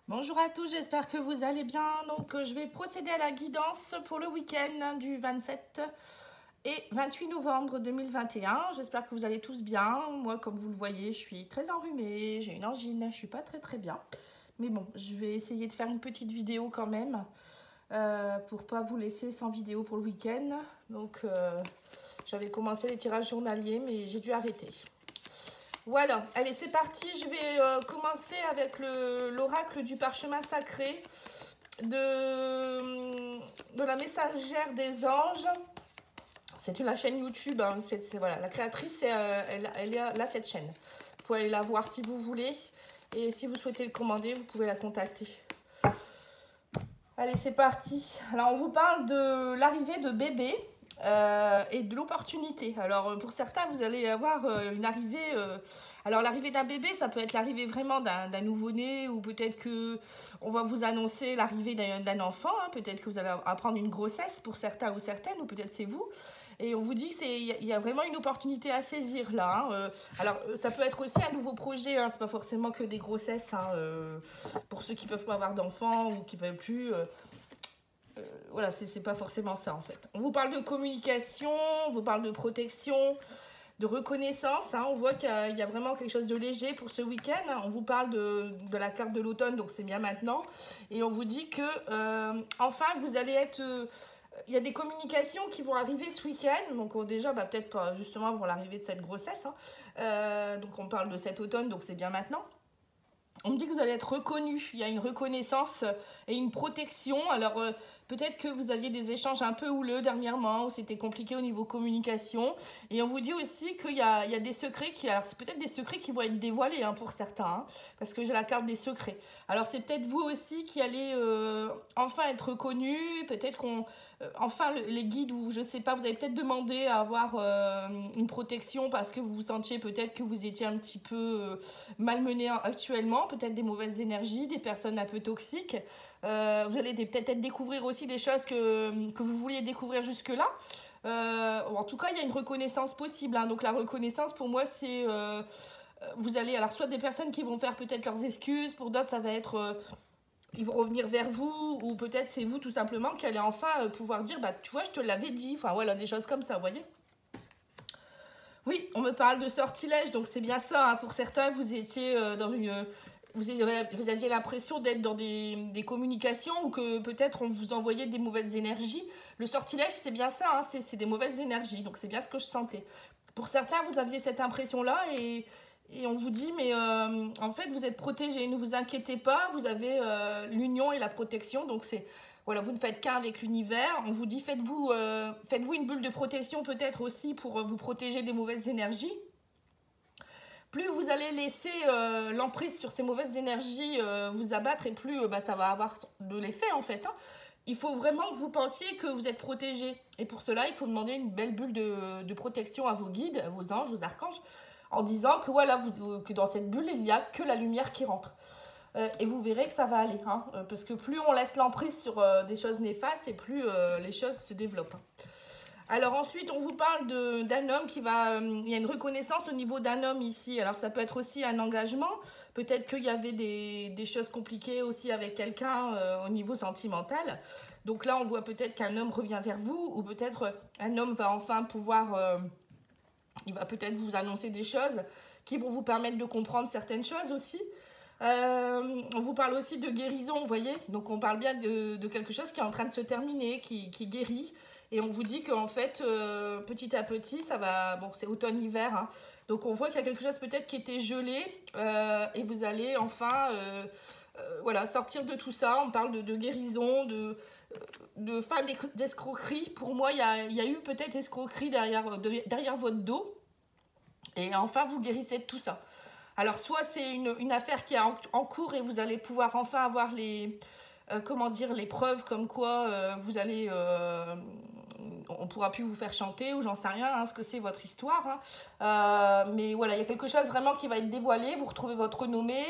Bonjour à tous, j'espère que vous allez bien. Donc, je vais procéder à la guidance pour le week-end du 27 et 28 novembre 2021. J'espère que vous allez tous bien. Moi, comme vous le voyez, je suis très enrhumée, j'ai une angine, je suis pas très bien. Mais bon, je vais essayer de faire une petite vidéo quand même pour pas vous laisser sans vidéo pour le week-end. Donc, j'avais commencé les tirages journaliers, mais j'ai dû arrêter. Voilà, allez, c'est parti. Je vais commencer avec l'oracle du parchemin sacré de la messagère des anges. C'est la chaîne YouTube. Hein. Voilà, la créatrice, elle est là, cette chaîne. Vous pouvez aller la voir si vous voulez. Et si vous souhaitez le commander, vous pouvez la contacter. Allez, c'est parti. Alors, on vous parle de l'arrivée de bébés. Et de l'opportunité. Alors pour certains, vous allez avoir une arrivée. Alors l'arrivée d'un bébé, ça peut être l'arrivée vraiment d'un nouveau-né, ou peut-être que on va vous annoncer l'arrivée d'un enfant. Hein. Peut-être que vous allez apprendre une grossesse pour certains ou certaines, ou peut-être c'est vous. Et on vous dit qu'il y a vraiment une opportunité à saisir là. Hein. Alors ça peut être aussi un nouveau projet. Hein. C'est pas forcément que des grossesses. Hein. Pour ceux qui peuvent pas avoir d'enfants ou qui veulent plus. Voilà, c'est pas forcément ça en fait. On vous parle de communication, on vous parle de protection, de reconnaissance. Hein. On voit qu'il y a vraiment quelque chose de léger pour ce week-end. On vous parle de la carte de l'automne, donc c'est bien maintenant. Et on vous dit que enfin vous allez être... il y a des communications qui vont arriver ce week-end. Donc déjà, peut-être justement pour l'arrivée de cette grossesse. Hein. Donc on parle de cet automne, donc c'est bien maintenant. On me dit que vous allez être reconnu, il y a une reconnaissance et une protection. Alors peut-être que vous aviez des échanges un peu houleux dernièrement, où c'était compliqué au niveau communication. Et on vous dit aussi qu'il y a des secrets alors c'est peut-être des secrets qui vont être dévoilés hein, pour certains, hein, parce que j'ai la carte des secrets. Alors c'est peut-être vous aussi qui allez enfin être reconnu, peut-être enfin les guides, ou je sais pas, vous avez peut-être demandé à avoir une protection parce que vous vous sentiez peut-être que vous étiez un petit peu malmené actuellement, peut-être des mauvaises énergies, des personnes un peu toxiques. Vous allez peut-être découvrir aussi des choses que vous vouliez découvrir jusque-là. En tout cas, il y a une reconnaissance possible. Hein. Donc la reconnaissance, pour moi, c'est... vous allez... Alors, soit des personnes qui vont faire peut-être leurs excuses, pour d'autres, ça va être... ils vont revenir vers vous, ou peut-être c'est vous tout simplement qui allez enfin pouvoir dire, tu vois, je te l'avais dit. Enfin, voilà, des choses comme ça, vous voyez. Oui, on me parle de sortilège, donc c'est bien ça. Hein. Pour certains, vous étiez dans une... Vous aviez l'impression d'être dans des communications, ou que peut-être on vous envoyait des mauvaises énergies. Le sortilège, c'est bien ça, hein, c'est des mauvaises énergies, donc c'est bien ce que je sentais. Pour certains, vous aviez cette impression-là, et on vous dit, mais en fait, vous êtes protégés, ne vous inquiétez pas, vous avez l'union et la protection, donc c'est... Voilà, vous ne faites qu'un avec l'univers. On vous dit, faites-vous une bulle de protection peut-être aussi pour vous protéger des mauvaises énergies. Plus vous allez laisser l'emprise sur ces mauvaises énergies vous abattre, et plus ça va avoir de l'effet en fait. Hein. Il faut vraiment que vous pensiez que vous êtes protégé. Et pour cela, il faut demander une belle bulle de protection à vos guides, à vos anges, vos archanges, en disant que, voilà, que dans cette bulle, il n'y a que la lumière qui rentre. Et vous verrez que ça va aller. Hein, parce que plus on laisse l'emprise sur des choses néfastes, et plus les choses se développent. Hein. Alors ensuite, on vous parle d'un homme qui va... il y a une reconnaissance au niveau d'un homme ici. Alors ça peut être aussi un engagement. Peut-être qu'il y avait des choses compliquées aussi avec quelqu'un au niveau sentimental. Donc là, on voit peut-être qu'un homme revient vers vous, ou peut-être un homme va enfin pouvoir... il va peut-être vous annoncer des choses qui vont vous permettre de comprendre certaines choses aussi. On vous parle aussi de guérison, vous voyez. Donc on parle bien de quelque chose qui est en train de se terminer, qui guérit. Et on vous dit qu'en fait, petit à petit, ça va... Bon, c'est automne-hiver. Hein. Donc on voit qu'il y a quelque chose peut-être qui était gelé. Et vous allez enfin voilà, sortir de tout ça. On parle de guérison, de fin d'escroquerie. Pour moi, il y a eu peut-être escroquerie derrière votre dos. Et enfin, vous guérissez de tout ça. Alors, soit c'est une affaire qui est en cours, et vous allez pouvoir enfin avoir les preuves comme quoi vous allez... on pourra plus vous faire chanter, ou j'en sais rien, hein, ce que c'est votre histoire. Hein. Mais voilà, il y a quelque chose vraiment qui va être dévoilé, vous retrouvez votre renommée.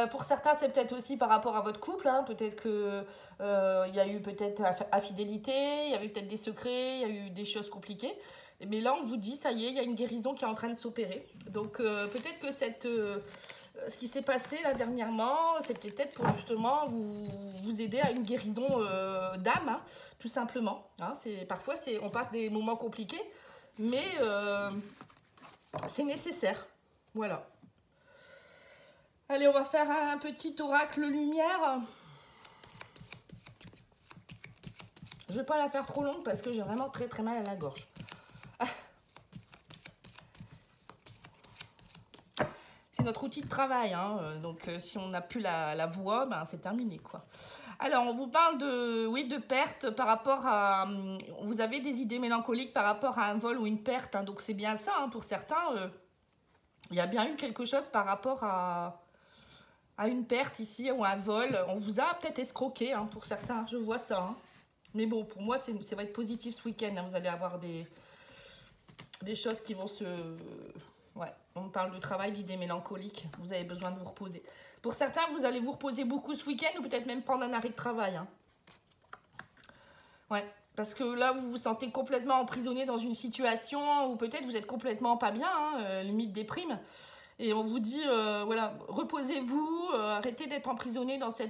Pour certains, c'est peut-être aussi par rapport à votre couple. Hein. Peut-être que il y a eu peut-être infidélité, il y avait peut-être des secrets, il y a eu des choses compliquées. Mais là, on vous dit, ça y est, il y a une guérison qui est en train de s'opérer. Donc peut-être que ce qui s'est passé là dernièrement, c'est peut-être pour justement vous aider à une guérison d'âme, hein, tout simplement. Hein, parfois, on passe des moments compliqués, mais c'est nécessaire. Voilà. Allez, on va faire un petit oracle lumière. Je ne vais pas la faire trop longue parce que j'ai vraiment très très mal à la gorge. C'est notre outil de travail, hein. Donc si on n'a plus la voix, ben, c'est terminé, quoi. Alors, on vous parle de perte par rapport à... Vous avez des idées mélancoliques par rapport à un vol ou une perte, hein, donc c'est bien ça, hein, pour certains. Il y a bien eu quelque chose par rapport à une perte ici, ou un vol. On vous a peut-être escroqué, hein, pour certains, je vois ça. Hein. Mais bon, pour moi, ça va être positif ce week-end. Hein. Vous allez avoir des choses qui vont se... Ouais, on parle de travail, d'idées mélancoliques. Vous avez besoin de vous reposer. Pour certains, vous allez vous reposer beaucoup ce week-end ou peut-être même prendre un arrêt de travail. Hein. Ouais, parce que là, vous vous sentez complètement emprisonné dans une situation où peut-être vous êtes complètement pas bien, hein, limite déprime. Et on vous dit, voilà, reposez-vous, arrêtez d'être emprisonné dans ce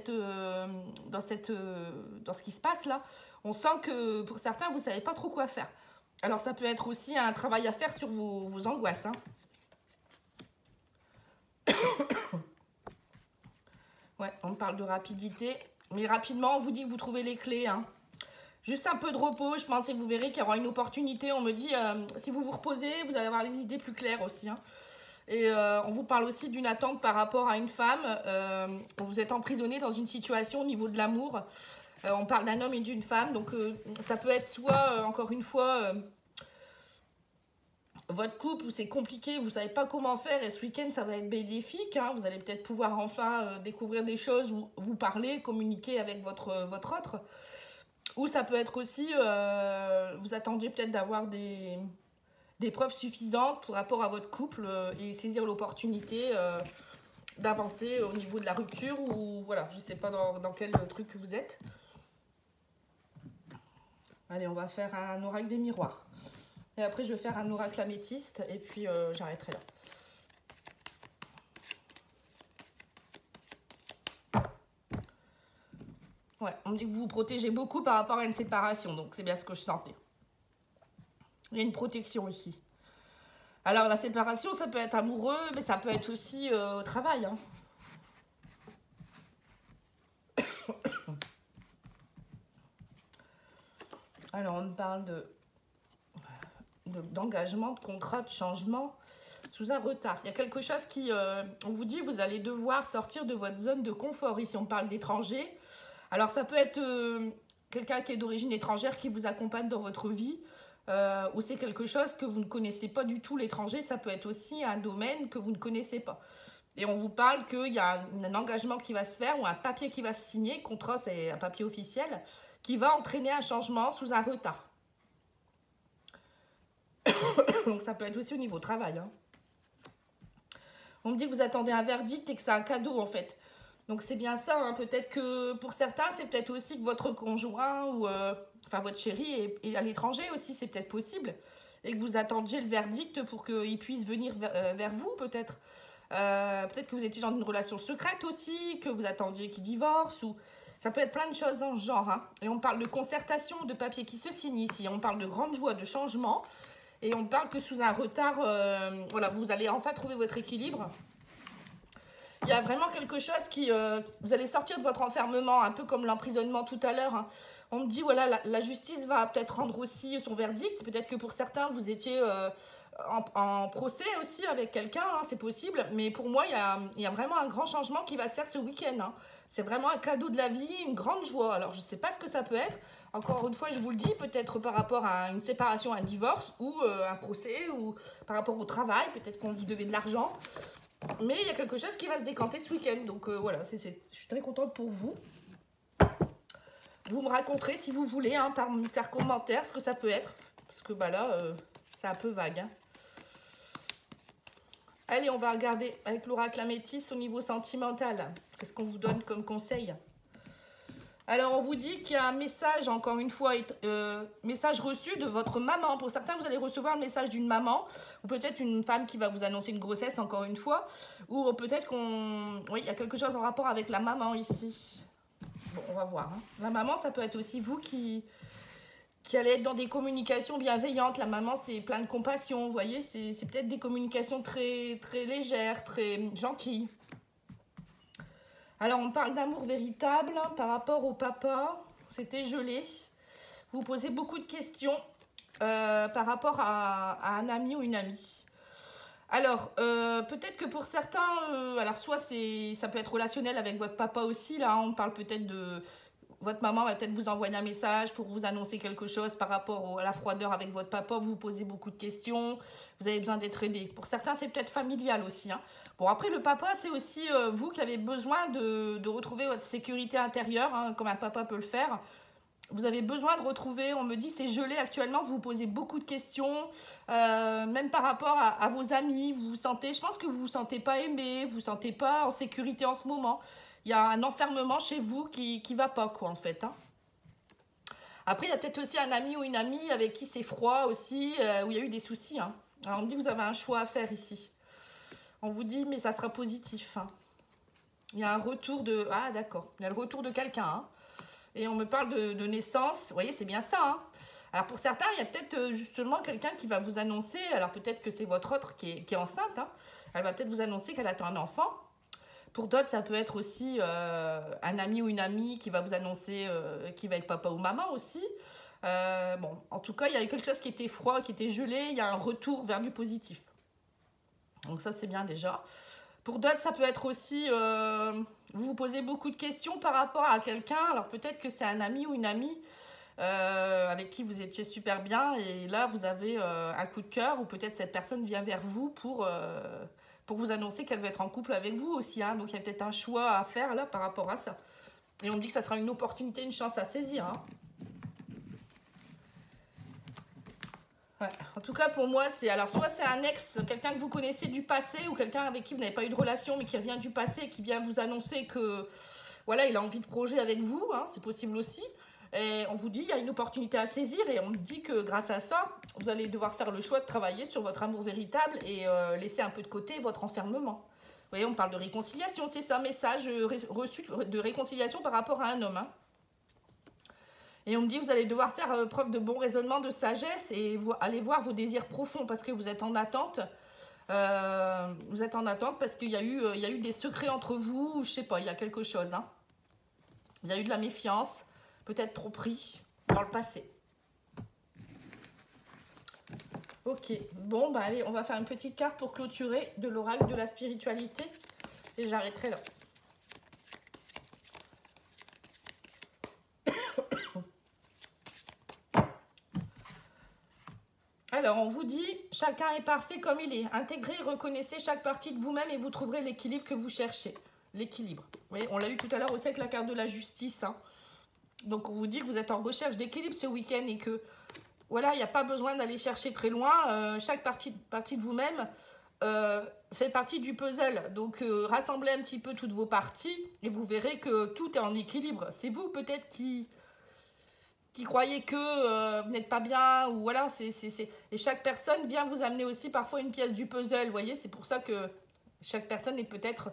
qui se passe là. On sent que pour certains, vous ne savez pas trop quoi faire. Alors, ça peut être aussi un travail à faire sur vos angoisses. Hein. Ouais, on parle de rapidité. Mais rapidement, on vous dit que vous trouvez les clés. Hein. Juste un peu de repos. Je pense que vous verrez qu'il y aura une opportunité. On me dit, si vous vous reposez, vous allez avoir les idées plus claires aussi. Hein. Et on vous parle aussi d'une attente par rapport à une femme. Vous êtes emprisonné dans une situation au niveau de l'amour. On parle d'un homme et d'une femme. Donc, ça peut être soit, encore une fois... votre couple où c'est compliqué, vous ne savez pas comment faire et ce week-end ça va être bénéfique, hein, vous allez peut-être pouvoir enfin découvrir des choses ou vous parler, communiquer avec votre autre. Ou ça peut être aussi, vous attendiez peut-être d'avoir des preuves suffisantes par rapport à votre couple et saisir l'opportunité d'avancer au niveau de la rupture ou voilà, je ne sais pas dans quel truc vous êtes. Allez, on va faire un oracle des miroirs. Et après, je vais faire un oracle améthyste et puis j'arrêterai là. Ouais, on me dit que vous vous protégez beaucoup par rapport à une séparation, donc c'est bien ce que je sentais. Il y a une protection ici. Alors, la séparation, ça peut être amoureux, mais ça peut être aussi au travail. Hein. Alors, on me parle d'engagement, de contrat, de changement sous un retard. Il y a quelque chose qui, on vous dit, vous allez devoir sortir de votre zone de confort. Ici, on parle d'étrangers. Alors, ça peut être quelqu'un qui est d'origine étrangère qui vous accompagne dans votre vie, ou c'est quelque chose que vous ne connaissez pas du tout, l'étranger. Ça peut être aussi un domaine que vous ne connaissez pas. Et on vous parle qu'il y a un engagement qui va se faire ou un papier qui va se signer. Contrat, c'est un papier officiel qui va entraîner un changement sous un retard. Donc ça peut être aussi au niveau travail. Hein. On me dit que vous attendez un verdict et que c'est un cadeau en fait. Donc c'est bien ça. Hein. Peut-être que pour certains, c'est peut-être aussi que votre conjoint ou enfin votre chéri est à l'étranger aussi. C'est peut-être possible. Et que vous attendiez le verdict pour qu'il puisse venir vers vous peut-être. Peut-être que vous étiez dans une relation secrète aussi, que vous attendiez qu'il divorce ou... Ça peut être plein de choses dans ce genre. Hein. Et on parle de concertation, de papier qui se signe ici. On parle de grande joie, de changement. Et on parle que sous un retard, voilà, vous allez enfin trouver votre équilibre. Il y a vraiment quelque chose qui... vous allez sortir de votre enfermement, un peu comme l'emprisonnement tout à l'heure. Hein. On me dit, voilà, la justice va peut-être rendre aussi son verdict. Peut-être que pour certains, vous étiez en procès aussi avec quelqu'un, hein, c'est possible. Mais pour moi, il y a vraiment un grand changement qui va se faire ce week-end. Hein. C'est vraiment un cadeau de la vie, une grande joie. Alors, je ne sais pas ce que ça peut être. Encore une fois, je vous le dis, peut-être par rapport à une séparation, un divorce, ou un procès, ou par rapport au travail. Peut-être qu'on vous devait de l'argent. Mais il y a quelque chose qui va se décanter ce week-end. Donc, voilà, je suis très contente pour vous. Vous me raconterez, si vous voulez, hein, par commentaire, ce que ça peut être. Parce que bah, là, c'est un peu vague. Hein. Allez, on va regarder avec l'oracle améthyste au niveau sentimental. Qu'est-ce qu'on vous donne comme conseil? Alors, on vous dit qu'il y a un message, encore une fois, message reçu de votre maman. Pour certains, vous allez recevoir le message d'une maman, ou peut-être une femme qui va vous annoncer une grossesse, encore une fois, ou peut-être oui, il y a quelque chose en rapport avec la maman ici. Bon, on va voir. Hein. La maman, ça peut être aussi vous qui allez être dans des communications bienveillantes. La maman, c'est plein de compassion, vous voyez. C'est peut-être des communications très, très légères, très gentilles. Alors, on parle d'amour véritable par rapport au papa. C'était gelé. Vous posez beaucoup de questions par rapport à un ami ou une amie. Alors, peut-être que pour certains, alors soit ça peut être relationnel avec votre papa aussi. Là, on parle peut-être de... Votre maman va peut-être vous envoyer un message pour vous annoncer quelque chose par rapport à la froideur avec votre papa. Vous vous posez beaucoup de questions. Vous avez besoin d'être aidé. Pour certains, c'est peut-être familial aussi. Hein. Bon, après, le papa, c'est aussi vous qui avez besoin de retrouver votre sécurité intérieure, hein, comme un papa peut le faire. Vous avez besoin de retrouver, on me dit, c'est gelé actuellement, vous vous posez beaucoup de questions, même par rapport à vos amis. Vous vous sentez, je pense que vous ne vous sentez pas aimé, vous ne vous sentez pas en sécurité en ce moment. Il y a un enfermement chez vous qui va pas, quoi, en fait. Hein. Après, il y a peut-être aussi un ami ou une amie avec qui c'est froid aussi, où il y a eu des soucis. Hein. Alors, on me dit que vous avez un choix à faire ici. On vous dit, mais ça sera positif. Hein. Il y a un retour de... Ah, d'accord. Il y a le retour de quelqu'un. Hein. Et on me parle de naissance. Vous voyez, c'est bien ça. Hein. Alors, pour certains, il y a peut-être justement quelqu'un qui va vous annoncer. Alors, peut-être que c'est votre autre qui est enceinte. Hein. Elle va peut-être vous annoncer qu'elle attend un enfant. Pour d'autres, ça peut être aussi un ami ou une amie qui va vous annoncer qui va être papa ou maman aussi. Bon, en tout cas, il y a quelque chose qui était froid, qui était gelé. Il y a un retour vers du positif. Donc ça, c'est bien déjà. Pour d'autres, ça peut être aussi... vous vous posez beaucoup de questions par rapport à quelqu'un. Alors peut-être que c'est un ami ou une amie avec qui vous étiez super bien. Et là, vous avez un coup de cœur. Ou peut-être cette personne vient vers vous pour vous annoncer qu'elle va être en couple avec vous aussi. Hein. Donc, il y a peut-être un choix à faire là par rapport à ça. Et on me dit que ça sera une opportunité, une chance à saisir. Hein. Ouais. En tout cas, pour moi, c'est... Alors, soit c'est un ex, quelqu'un que vous connaissez du passé ou quelqu'un avec qui vous n'avez pas eu de relation mais qui revient du passé et qui vient vous annoncer que, voilà, il a envie de projet avec vous. Hein. C'est possible aussi. Et on vous dit, il y a une opportunité à saisir et on me dit que grâce à ça, vous allez devoir faire le choix de travailler sur votre amour véritable et laisser un peu de côté votre enfermement. Vous voyez, on parle de réconciliation, c'est ça, message reçu de réconciliation par rapport à un homme. Hein. Et on me dit, vous allez devoir faire preuve de bon raisonnement, de sagesse et aller voir vos désirs profonds parce que vous êtes en attente. Vous êtes en attente parce qu'il y a eu des secrets entre vous, je sais pas, il y a quelque chose. Hein. Il y a eu de la méfiance. Peut-être trop pris dans le passé. Ok, bon, bah allez, on va faire une petite carte pour clôturer de l'oracle de la spiritualité. Et j'arrêterai là. Alors, on vous dit, chacun est parfait comme il est. Intégrez et reconnaissez chaque partie de vous-même et vous trouverez l'équilibre que vous cherchez. L'équilibre. Oui, on l'a eu tout à l'heure aussi avec la carte de la justice, hein. Donc, on vous dit que vous êtes en recherche d'équilibre ce week-end et que, voilà, il n'y a pas besoin d'aller chercher très loin. Chaque partie de vous-même fait partie du puzzle. Donc, rassemblez un petit peu toutes vos parties et vous verrez que tout est en équilibre. C'est vous, peut-être, qui croyez que vous n'êtes pas bien. Ou voilà, Et chaque personne vient vous amener aussi parfois une pièce du puzzle. Vous voyez, c'est pour ça que chaque personne est peut-être...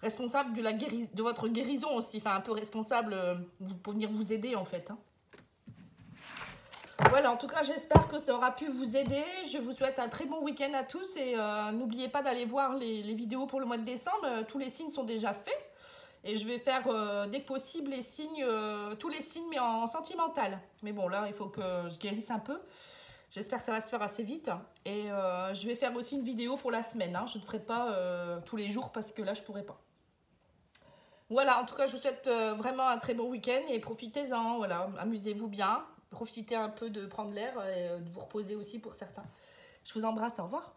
responsable de votre guérison aussi, enfin un peu responsable pour venir vous aider en fait. Hein. Voilà, en tout cas j'espère que ça aura pu vous aider. Je vous souhaite un très bon week-end à tous et n'oubliez pas d'aller voir les vidéos pour le mois de décembre. Tous les signes sont déjà faits et je vais faire dès que possible les signes, tous les signes mais en sentimental. Mais bon là il faut que je guérisse un peu. J'espère que ça va se faire assez vite. Et je vais faire aussi une vidéo pour la semaine. Hein. Je ne ferai pas tous les jours parce que là je ne pourrai pas. Voilà, en tout cas, je vous souhaite vraiment un très bon week-end et profitez-en, voilà, amusez-vous bien, profitez un peu de prendre l'air et de vous reposer aussi pour certains. Je vous embrasse, au revoir.